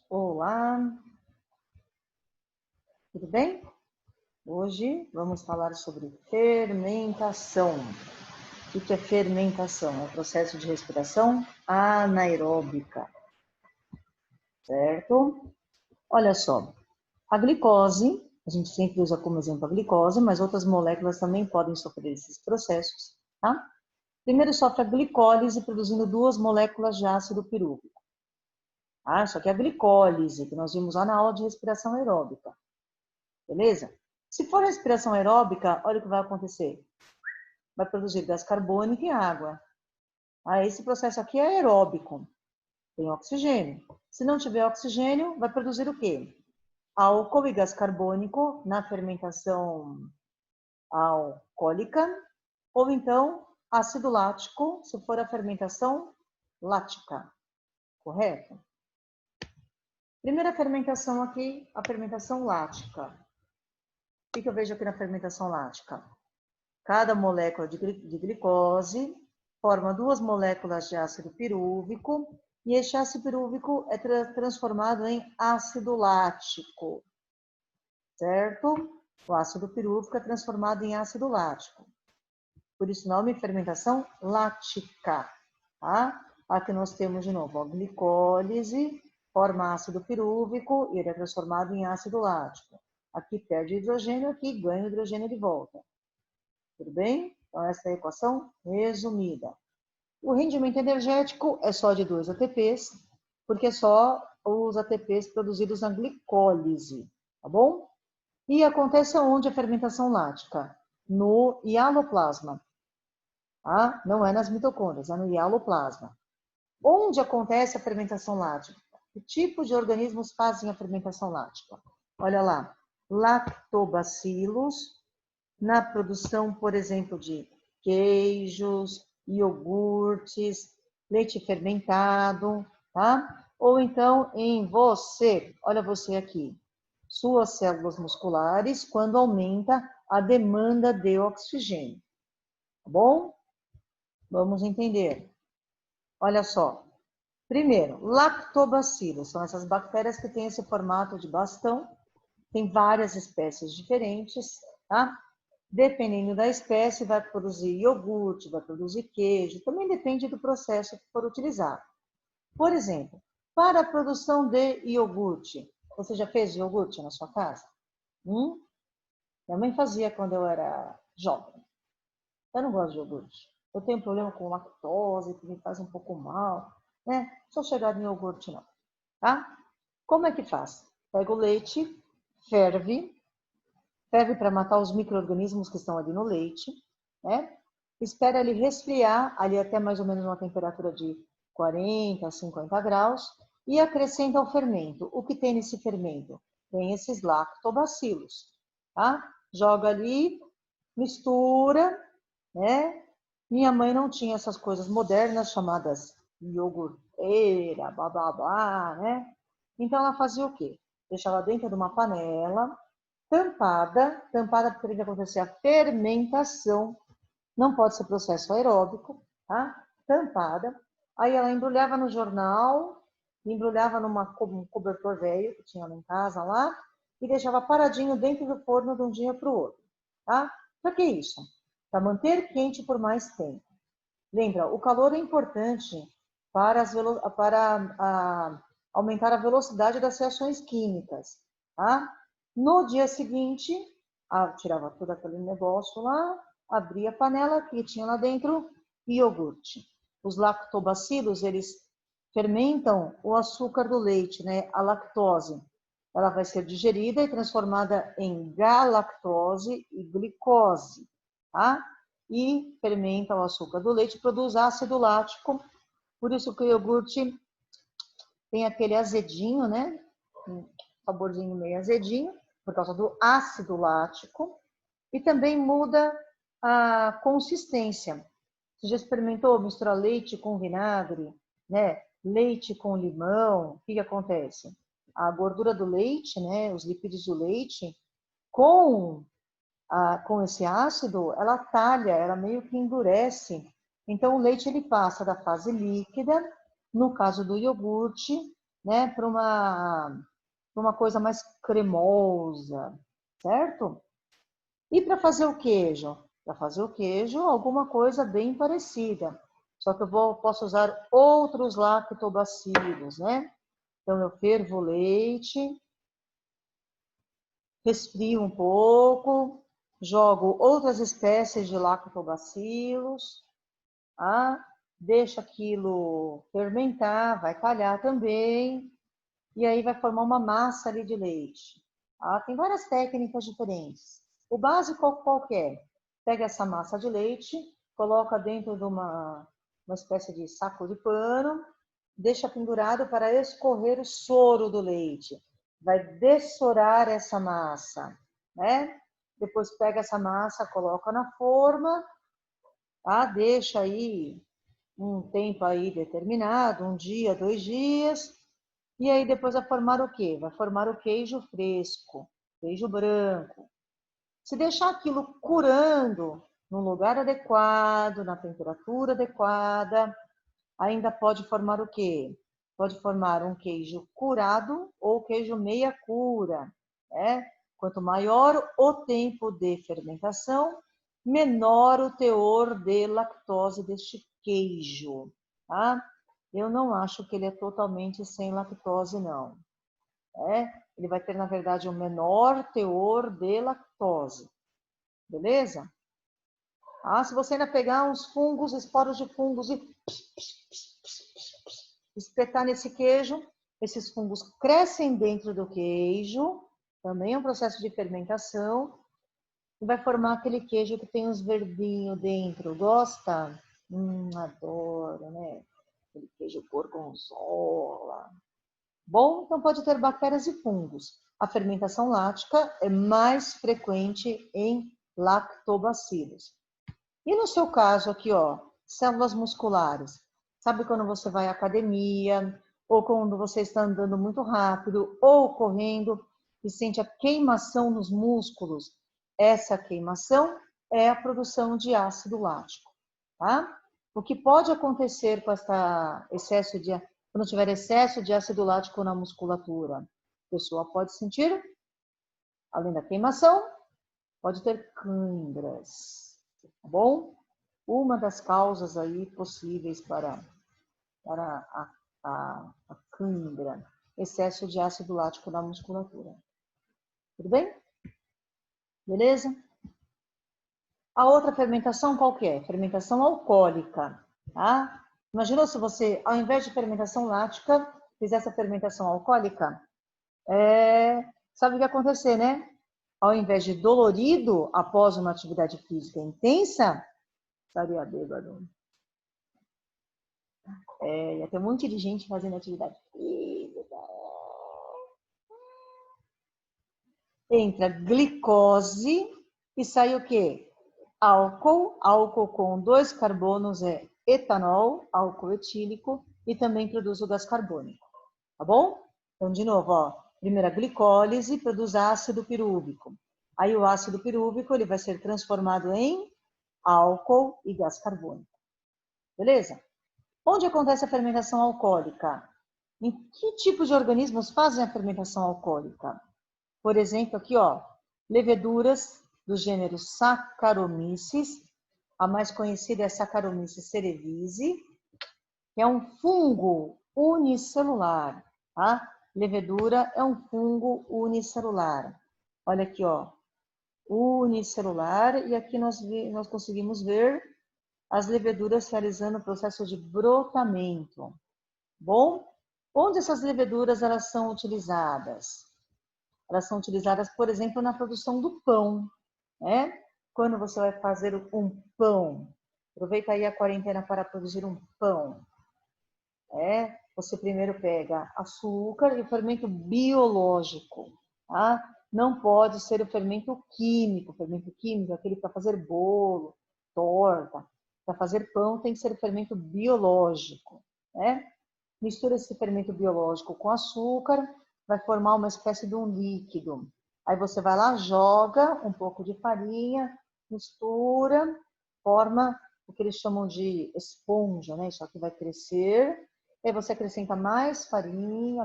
Olá, tudo bem? Hoje vamos falar sobre fermentação. O que é fermentação? É o processo de respiração anaeróbica, certo? Olha só, a glicose, a gente sempre usa como exemplo a glicose, mas outras moléculas também podem sofrer esses processos, tá? Primeiro sofre a glicólise, produzindo duas moléculas de ácido pirúvico. Só que a glicólise, que nós vimos lá na aula de respiração aeróbica, beleza? Se for respiração aeróbica, olha o que vai acontecer. Vai produzir gás carbônico e água. Esse processo aqui é aeróbico, tem oxigênio. Se não tiver oxigênio, vai produzir o quê? Álcool e gás carbônico na fermentação alcoólica, ou então ácido lático, se for a fermentação lática, correto? Primeira fermentação aqui, a fermentação lática. O que eu vejo aqui na fermentação lática? Cada molécula de glicose forma duas moléculas de ácido pirúvico e este ácido pirúvico é transformado em ácido lático, certo? O ácido pirúvico é transformado em ácido lático. Por isso, nome fermentação lática, tá? Aqui nós temos de novo a glicólise, forma ácido pirúvico e ele é transformado em ácido lático. Aqui perde hidrogênio, aqui ganha hidrogênio de volta. Tudo bem? Então, essa é a equação resumida. O rendimento energético é só de 2 ATPs, porque é só os ATPs produzidos na glicólise, tá bom? E acontece onde a fermentação lática? No hialoplasma, tá? Não é nas mitocôndrias, é no hialoplasma. Onde acontece a fermentação lática? Que tipo de organismos fazem a fermentação lática? Olha lá, lactobacilos, na produção, por exemplo, de queijos, iogurtes, leite fermentado, tá? Ou então em você, olha você aqui, suas células musculares, quando aumenta a demanda de oxigênio, tá bom? Vamos entender. Olha só. Primeiro, lactobacilos, são essas bactérias que têm esse formato de bastão, tem várias espécies diferentes, tá? Dependendo da espécie, vai produzir iogurte, vai produzir queijo, também depende do processo que for utilizado. Por exemplo, para a produção de iogurte, você já fez iogurte na sua casa? Minha mãe fazia quando eu era jovem. Eu não gosto de iogurte. Eu tenho problema com lactose, que me faz um pouco mal, né? Sou chegada em iogurte não, tá? Como é que faz? Pega o leite, ferve para matar os micro-organismos que estão ali no leite, né? Espera ele resfriar, ali até mais ou menos uma temperatura de 40 a 50 graus, e acrescenta o fermento. O que tem nesse fermento? Tem esses lactobacilos, tá? Joga ali, mistura, né? Minha mãe não tinha essas coisas modernas chamadas iogurteira, bababá, né? Então ela fazia o quê? Deixava dentro de uma panela, tampada porque tem que acontecer a fermentação, não pode ser processo aeróbico, tá? Tampada. Aí ela embrulhava no jornal, embrulhava num cobertor velho que tinha lá em casa lá, e deixava paradinho dentro do forno de um dia para o outro, tá? Para que isso? Para manter quente por mais tempo. Lembra, o calor é importante para aumentar a velocidade das reações químicas, tá? No dia seguinte, tirava todo aquele negócio lá, abria a panela que tinha lá dentro iogurte. Os lactobacilos, eles fermentam o açúcar do leite, né? A lactose. Ela vai ser digerida e transformada em galactose e glicose, tá? E fermenta o açúcar do leite, produz ácido lático. Por isso que o iogurte tem aquele azedinho, né? Um saborzinho meio azedinho, por causa do ácido lático. E também muda a consistência. Você já experimentou misturar leite com vinagre, né? Leite com limão? O que acontece? A gordura do leite, né? Os lipídios do leite, com esse ácido, ela talha, ela meio que endurece. Então, o leite ele passa da fase líquida, no caso do iogurte, né, para uma coisa mais cremosa, certo? E para fazer o queijo? Para fazer o queijo, alguma coisa bem parecida. Só que posso usar outros lactobacilos, né? Então, eu fervo o leite, resfrio um pouco, jogo outras espécies de lactobacilos, tá? Deixo aquilo fermentar, vai talhar também, e aí vai formar uma massa ali de leite. Tá? Tem várias técnicas diferentes. O básico qualquer, pega essa massa de leite, coloca dentro de uma espécie de saco de pano, deixa pendurado para escorrer o soro do leite. Vai dessorar essa massa, né? Depois pega essa massa, coloca na forma, tá? Deixa aí um tempo aí determinado, um dia, 2 dias, e aí depois vai formar o quê? Vai formar o queijo fresco, queijo branco. Se deixar aquilo curando no lugar adequado, na temperatura adequada, ainda pode formar o quê? Pode formar um queijo curado ou queijo meia cura, né? Quanto maior o tempo de fermentação, menor o teor de lactose deste queijo, tá? Eu não acho que ele é totalmente sem lactose, não. Ele vai ter, na verdade, um menor teor de lactose, beleza? Se você ainda pegar uns fungos, esporos de fungos e espetar nesse queijo, esses fungos crescem dentro do queijo, também é um processo de fermentação, e vai formar aquele queijo que tem uns verdinhos dentro. Gosta? Adoro, né? Aquele queijo gorgonzola. Bom, então pode ter bactérias e fungos. A fermentação lática é mais frequente em lactobacilos. E no seu caso aqui, ó, células musculares. Sabe quando você vai à academia, ou quando você está andando muito rápido, ou correndo e sente a queimação nos músculos? Essa queimação é a produção de ácido lático, tá? O que pode acontecer com quando tiver excesso de ácido lático na musculatura? A pessoa pode sentir, além da queimação, pode ter câimbras, tá bom? Uma das causas aí possíveis para a câimbra, excesso de ácido lático na musculatura. Tudo bem? Beleza? A outra fermentação qual que é? Fermentação alcoólica, tá? Imagina se você, ao invés de fermentação lática, fizesse a fermentação alcoólica, sabe o que ia acontecer, né? Ao invés de dolorido após uma atividade física intensa, estaria bêbado. Ia ter um monte de gente fazendo atividade física. Entra glicose e sai o quê? Álcool. Álcool com 2 carbonos é etanol, álcool etílico, e também produz o gás carbônico. Tá bom? Então, de novo, ó. Primeiro a glicólise produz ácido pirúvico. Aí o ácido pirúvico ele vai ser transformado em álcool e gás carbônico. Beleza? Onde acontece a fermentação alcoólica? Em que tipo de organismos fazem a fermentação alcoólica? Por exemplo, aqui, ó, leveduras do gênero Saccharomyces. A mais conhecida é Saccharomyces cerevisiae, que é um fungo unicelular, tá? Levedura é um fungo unicelular. Olha aqui, ó, unicelular, e aqui nós conseguimos ver as leveduras realizando o processo de brotamento. Bom, onde essas leveduras elas são utilizadas? Elas são utilizadas, por exemplo, na produção do pão, né? Quando você vai fazer um pão, aproveita aí a quarentena para produzir um pão. Você primeiro pega açúcar e o fermento biológico, tá? Não pode ser o fermento químico. O fermento químico é aquele para fazer bolo, torta. Para fazer pão tem que ser o fermento biológico, né? Mistura esse fermento biológico com açúcar, vai formar uma espécie de um líquido. Aí você vai lá, joga um pouco de farinha, mistura, forma o que eles chamam de esponja, né? Isso aqui vai crescer. Aí você acrescenta mais farinha,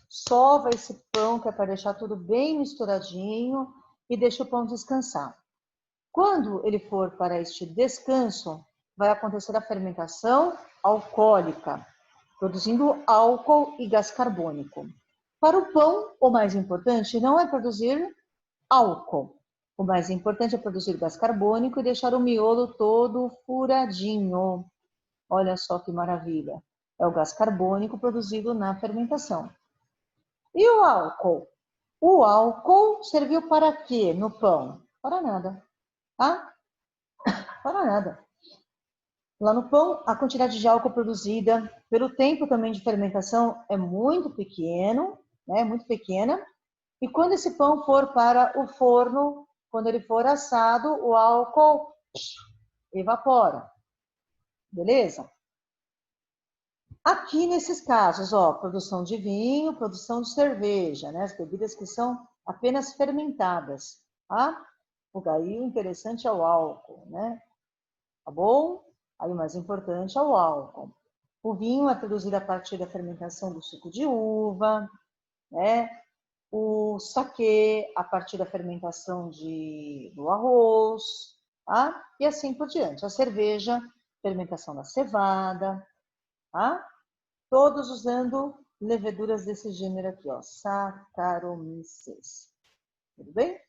sova esse pão, que é para deixar tudo bem misturadinho, e deixa o pão descansar. Quando ele for para este descanso, vai acontecer a fermentação alcoólica, produzindo álcool e gás carbônico. Para o pão, o mais importante não é produzir álcool. O mais importante é produzir gás carbônico e deixar o miolo todo furadinho. Olha só que maravilha. É o gás carbônico produzido na fermentação. E o álcool? O álcool serviu para quê no pão? Para nada. Tá? Para nada. Lá no pão, a quantidade de álcool produzida pelo tempo também de fermentação é muito pequeno, né? Muito pequena. E quando esse pão for para o forno, quando ele for assado, o álcool evapora. Beleza? Aqui nesses casos, ó, produção de vinho, produção de cerveja, né? As bebidas que são apenas fermentadas, tá? Aí o interessante é o álcool, né? Tá bom? Aí o mais importante é o álcool. O vinho é produzido a partir da fermentação do suco de uva, né? O saquê a partir da fermentação do arroz, tá? E assim por diante. A cerveja, fermentação da cevada, tá? Todos usando leveduras desse gênero aqui, ó, Saccharomyces. Tudo bem?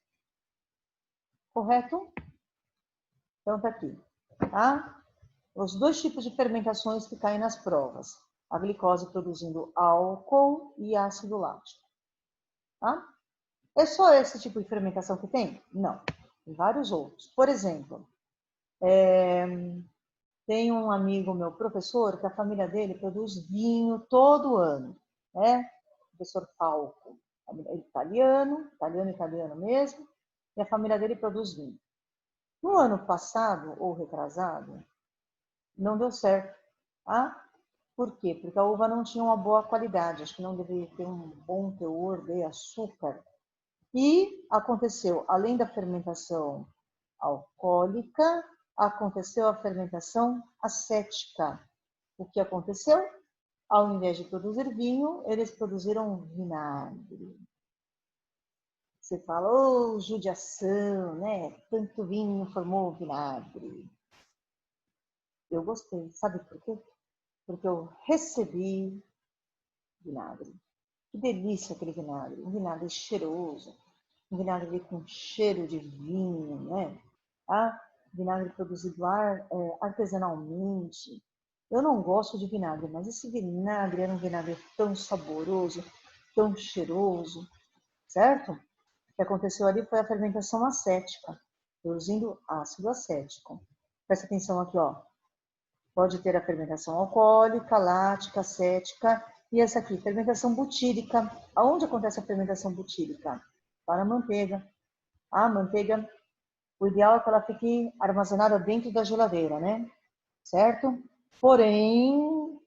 Correto? Então tá aqui, tá? Os dois tipos de fermentações que caem nas provas. A glicose produzindo álcool e ácido lático. Tá? É só esse tipo de fermentação que tem? Não. Tem vários outros. Por exemplo, tem um amigo meu, professor, que a família dele produz vinho todo ano. Né? Professor Falco. Italiano mesmo. E a família dele produz vinho. No ano passado, ou retrasado, não deu certo. Tá? Por quê? Porque a uva não tinha uma boa qualidade, acho que não deveria ter um bom teor de açúcar. E aconteceu, além da fermentação alcoólica, aconteceu a fermentação acética. O que aconteceu? Ao invés de produzir vinho, eles produziram vinagre. Você fala, oh, judiação, né? Tanto vinho formou vinagre. Eu gostei, sabe por quê? Porque eu recebi vinagre. Que delícia aquele vinagre, um vinagre cheiroso, um vinagre com cheiro de vinho, né? Ah, vinagre produzido artesanalmente. Eu não gosto de vinagre, mas esse vinagre era um vinagre tão saboroso, tão cheiroso, certo? O que aconteceu ali foi a fermentação acética, produzindo ácido acético. Presta atenção aqui, ó. Pode ter a fermentação alcoólica, lática, acética e essa aqui, fermentação butírica. Aonde acontece a fermentação butírica? Para a manteiga. A manteiga, o ideal é que ela fique armazenada dentro da geladeira, né? Certo? Porém,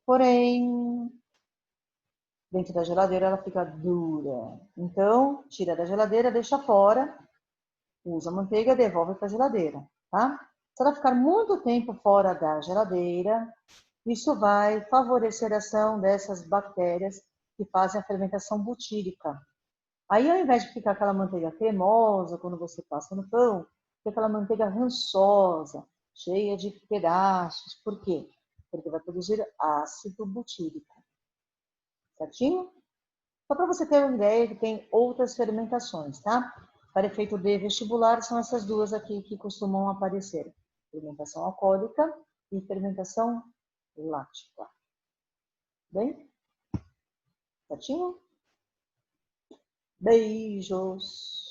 dentro da geladeira ela fica dura. Então, tira da geladeira, deixa fora, usa a manteiga, devolve para a geladeira, tá? Se ela ficar muito tempo fora da geladeira, isso vai favorecer a ação dessas bactérias que fazem a fermentação butírica. Aí, ao invés de ficar aquela manteiga cremosa quando você passa no pão, fica aquela manteiga rançosa, cheia de pedaços. Por quê? Porque vai produzir ácido butírico. Certinho? Só para você ter uma ideia que tem outras fermentações, tá? Para efeito de vestibular, são essas duas aqui que costumam aparecer. Fermentação alcoólica e fermentação lática. Bem? Certinho? Beijos!